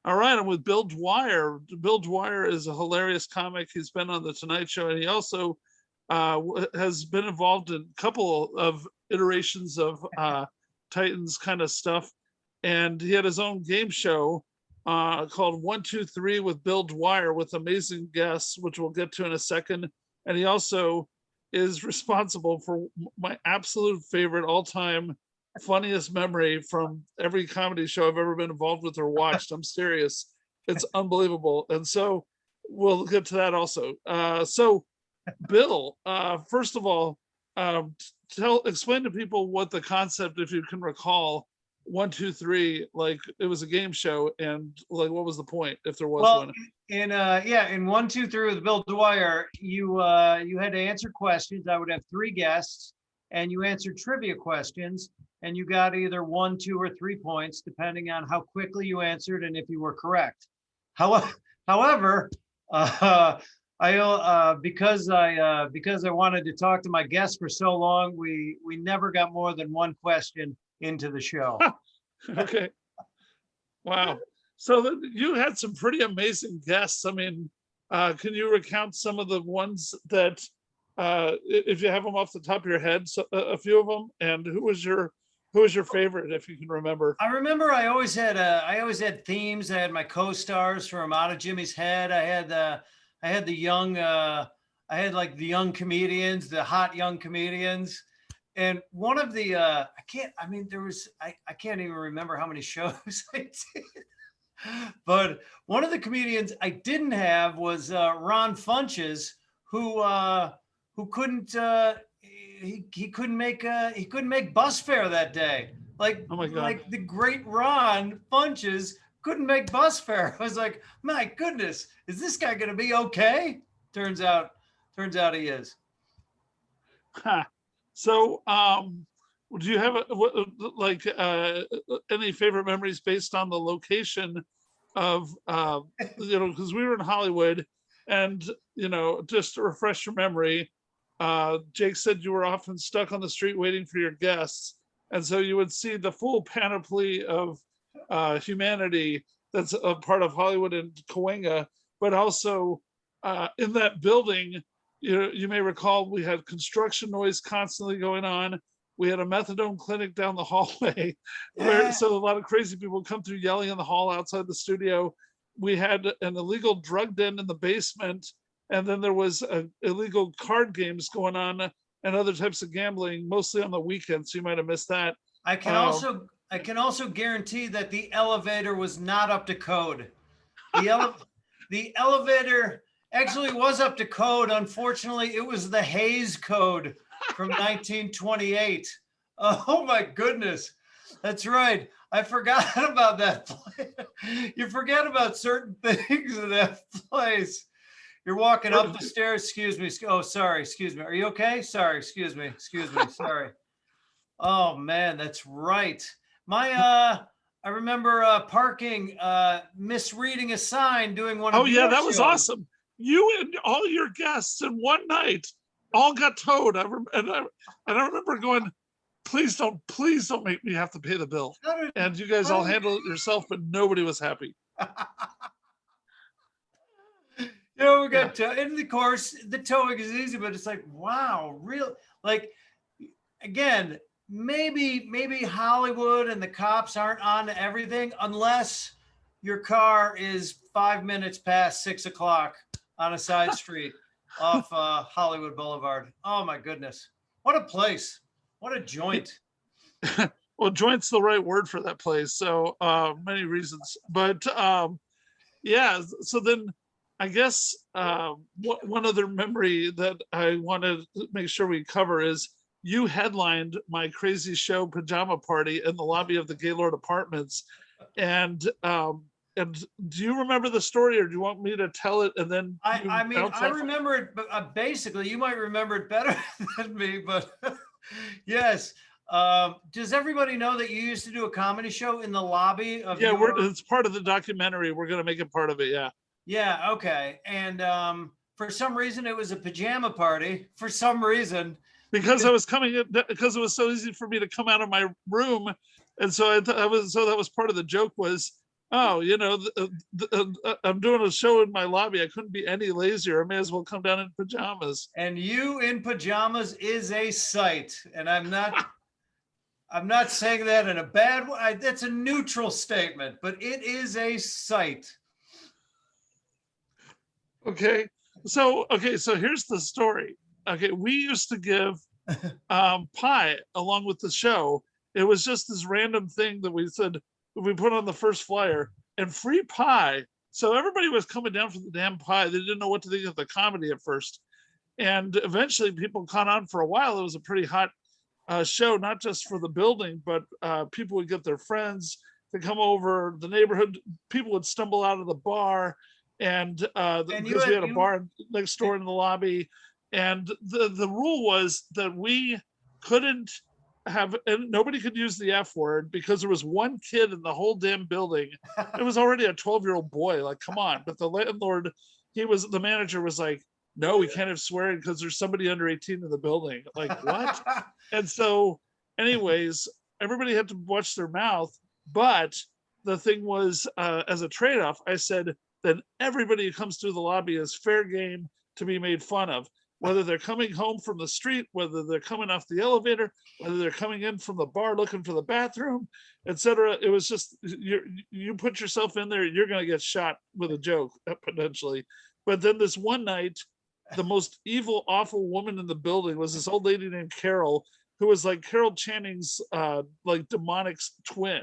All right, I'm with Bill Dwyer. Bill Dwyer is a hilarious comic. He's been on the Tonight Show, and he also has been involved in a couple of iterations of Titans kind of stuff. And he had his own game show called 1, 2, 3 with Bill Dwyer with amazing guests, which we'll get to in a second. And he also is responsible for my absolute favorite all-time funniest memory from every comedy show I've ever been involved with or watched. I'm serious. It's unbelievable. And so we'll get to that also. So Bill, first of all, explain to people what the concept, if you can recall, 1, 2, 3, like it was a game show, and like what was the point if there was one? In 1, 2, 3 with Bill Dwyer, you had to answer questions. I would have 3 guests, and you answered trivia questions, and you got either 1, 2, or 3 points depending on how quickly you answered and if you were correct. However, because I wanted to talk to my guests for so long, we never got more than 1 question into the show. Okay. Wow. So you had some pretty amazing guests. I mean, can you recount some of the ones that, if you have them off the top of your head, so, a few of them, and who was your favorite, if you can remember? I remember I always had themes. I had my co-stars from Out of Jimmy's Head. I had the young comedians, the hot young comedians. And one of the I can't even remember how many shows I did. But one of the comedians I didn't have was Ron Funches, who couldn't he couldn't make bus fare that day. Like, oh my God. Like the great Ron Funches couldn't make bus fare. I was like, my goodness, is this guy gonna be okay? Turns out he is. Huh. So, do you have any favorite memories based on the location of, because we were in Hollywood, and, just to refresh your memory, Jake said you were often stuck on the street waiting for your guests. And so you would see the full panoply of humanity that's a part of Hollywood and Cahuenga, but also in that building, you may recall we had construction noise constantly going on. We had a methadone clinic down the hallway, so a lot of crazy people come through yelling in the hall outside the studio. We had an illegal drug den in the basement, and then there was illegal card games going on and other types of gambling, mostly on the weekends. So you might have missed that. I can also guarantee that the elevator was not up to code. The elevator actually was up to code. Unfortunately, it was the Hayes Code from 1928. Oh my goodness. That's right. I forgot about that place. You forget about certain things in that place. You're walking up the stairs. Excuse me. Oh, sorry. Excuse me. Are you okay? Sorry. Excuse me. Sorry. Oh man, that's right. I remember parking, misreading a sign, doing one of Oh yeah, that was awesome. You and all your guests in one night all got towed. I remember going, please don't make me have to pay the bill. And you guys all handled it yourself, but nobody was happy. We got towed. And of course, the towing is easy, but it's like, wow, real, like, again, maybe Hollywood and the cops aren't on to everything unless your car is 5 minutes past 6 o'clock on a side street off Hollywood Boulevard. Oh my goodness. What a place. What a joint. Well, joint's the right word for that place. So many reasons, but yeah. So then I guess one other memory that I want to make sure we cover is you headlined my crazy show Pajama Party in the lobby of the Gaylord Apartments. And do you remember the story, or do you want me to tell it? And then I remember it, but basically you might remember it better than me, but yes. Does everybody know that you used to do a comedy show in the lobby of it's part of the documentary. We're going to make it part of it. Yeah. Okay. And for some reason it was a pajama party for some reason. Because I was coming in, because it was so easy for me to come out of my room. And so that was part of the joke was oh, I'm doing a show in my lobby. I couldn't be any lazier. I may as well come down in pajamas. And you in pajamas is a sight. And I'm not saying that in a bad way. That's a neutral statement, but it is a sight. Okay. So here's the story. Okay, we used to give pie along with the show. It was just this random thing that we said we put on the first flyer, and free pie. So everybody was coming down for the damn pie. They didn't know what to think of the comedy at first. And eventually people caught on. For a while. It was a pretty hot show, not just for the building, but people would get their friends to come over. The neighborhood people would stumble out of the bar, and because we had a bar next door in the lobby, and the rule was that we couldn't have, and nobody could use the F word because there was one kid in the whole damn building. It was already a 12-year-old boy. Like, come on. But the landlord, the manager was like, no, we can't have swearing because there's somebody under 18 in the building. Like, what? And so anyways, everybody had to watch their mouth. But the thing was, as a trade-off, I said that everybody who comes through the lobby is fair game to be made fun of, whether they're coming home from the street, whether they're coming off the elevator, whether they're coming in from the bar looking for the bathroom, etc. It was just, you put yourself in there, you're going to get shot with a joke potentially. But then this one night, the most evil, awful woman in the building was this old lady named Carol, who was like Carol Channing's like demonic twin.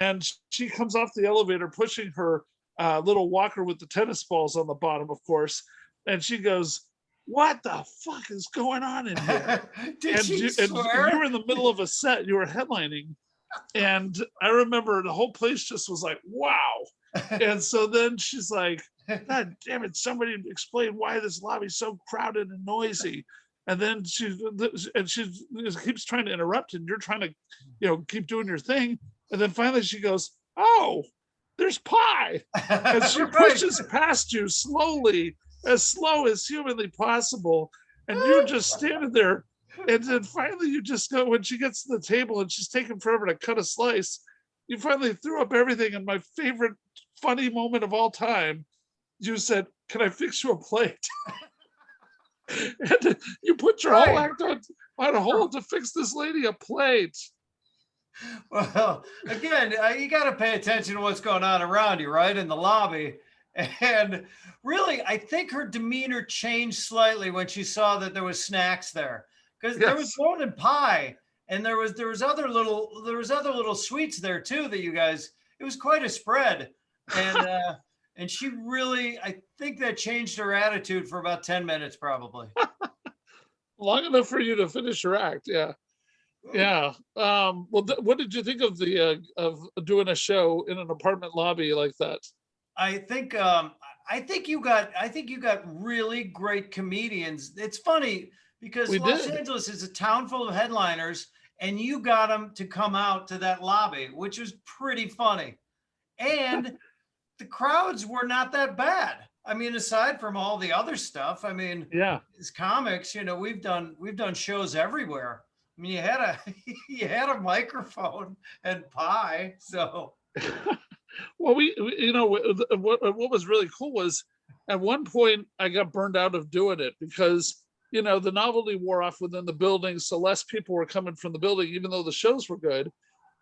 And she comes off the elevator pushing her little walker with the tennis balls on the bottom, of course. And she goes, what the fuck is going on in here? Did she swear? And you were in the middle of a set, you were headlining. And I remember the whole place just was like, wow. And so then she's like, God damn it, somebody explain why this lobby's so crowded and noisy. And then she keeps trying to interrupt, and you're trying to, keep doing your thing. And then finally she goes, oh, there's pie. And she pushes past you slowly, as slow as humanly possible. And you're just standing there. And then finally you just go, when she gets to the table and she's taking forever to cut a slice, you finally threw up everything. And my favorite funny moment of all time, you said, can I fix you a plate? And you put your whole act on hold to fix this lady a plate. Well, again, you got to pay attention to what's going on around you, right? In the lobby. And really, I think her demeanor changed slightly when she saw that there was snacks there, because there was more than pie, and there was other little sweets there too that you guys. It was quite a spread, and and she really, I think that changed her attitude for about 10 minutes, probably. Long enough for you to finish your act, yeah. Yeah. Well, what did you think of of doing a show in an apartment lobby like that? I think you got really great comedians. It's funny because Los Angeles is a town full of headliners, and you got them to come out to that lobby, which was pretty funny. And the crowds were not that bad. I mean, aside from all the other stuff, I mean, as comics, we've done shows everywhere. I mean, you had a microphone and pie, so. Well, what was really cool was at one point I got burned out of doing it because, the novelty wore off within the building. So less people were coming from the building, even though the shows were good.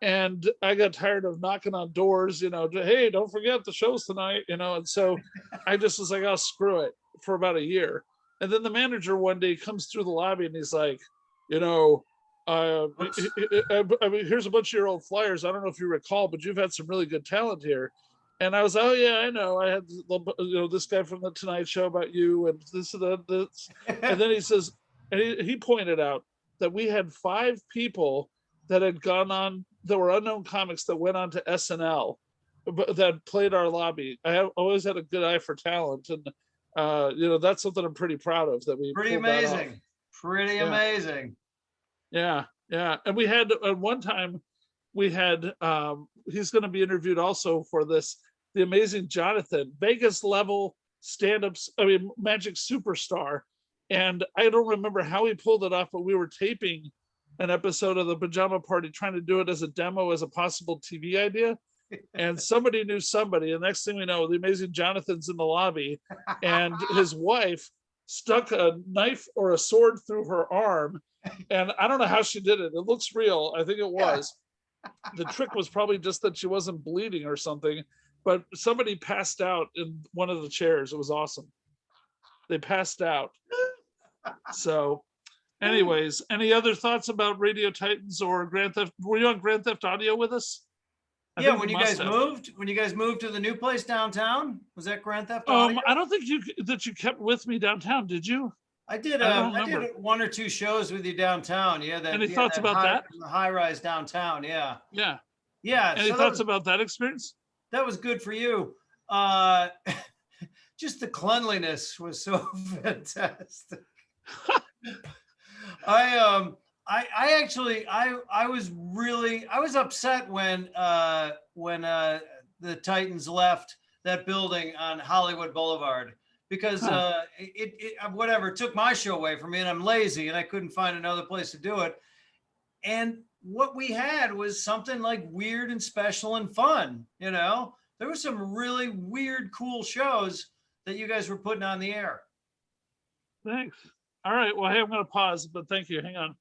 And I got tired of knocking on doors, hey, don't forget the show's tonight, and so I just was like, oh, screw it, for about a year. And then the manager one day comes through the lobby and he's like, I mean, here's a bunch of your old flyers. I don't know if you recall, but you've had some really good talent here. And I was, oh yeah, I know. I had, this guy from the Tonight Show about you, and this and that. This. And then he says, and he pointed out that we had 5 people that had gone on, that were unknown comics that went on to SNL, that played our lobby. I have always had a good eye for talent, and that's something I'm pretty proud of. That we pretty amazing, pretty amazing. Yeah. And we had at one time, we had he's going to be interviewed also for this, the amazing Jonathan, Vegas level stand-ups, magic superstar. And I don't remember how he pulled it off, but we were taping an episode of the Pajama Party, trying to do it as a demo, as a possible TV idea. and somebody knew somebody. And next thing we know, the amazing Jonathan's in the lobby, and his wife stuck a knife or a sword through her arm. And I don't know how she did it. It looks real. I think it was. The trick was probably just that she wasn't bleeding or something, but somebody passed out in one of the chairs. It was awesome. They passed out. So anyways, any other thoughts about Radio Titans or Grand Theft? Were you on Grand Theft Audio with us? I Yeah, think when we you must guys have. moved to the new place downtown, was that Grand Theft Audio? I don't think that you kept with me downtown, did you? I did. I don't I did remember. 1 or 2 shows with you downtown. Yeah, Any thoughts about that? high rise downtown. Yeah, Yeah. yeah. Any So thoughts about that experience? that was good for you. Uh, just the cleanliness was so fantastic. I actually I was upset when the Titans left that building on Hollywood Boulevard because it whatever took my show away from me, and I'm lazy and I couldn't find another place to do it. And what we had was something like weird and special and fun. There were some really weird, cool shows that you guys were putting on the air. Thanks. All right. Well, hey, I'm going to pause, but thank you. Hang on.